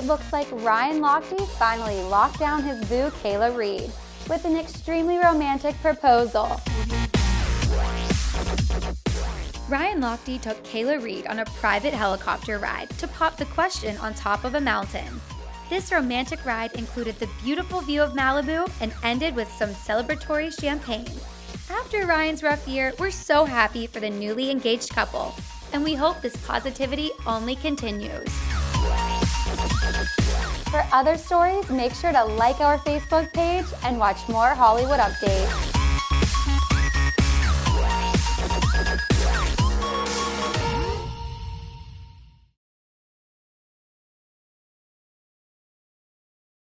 it looks like Ryan Lochte finally locked down his boo Kayla Reid with an extremely romantic proposal. Ryan Lochte took Kayla Reid on a private helicopter ride to pop the question on top of a mountain. This romantic ride included the beautiful view of Malibu and ended with some celebratory champagne. After Ryan's rough year, we're so happy for the newly engaged couple, and we hope this positivity only continues. For other stories, make sure to like our Facebook page and watch more Hollywood updates.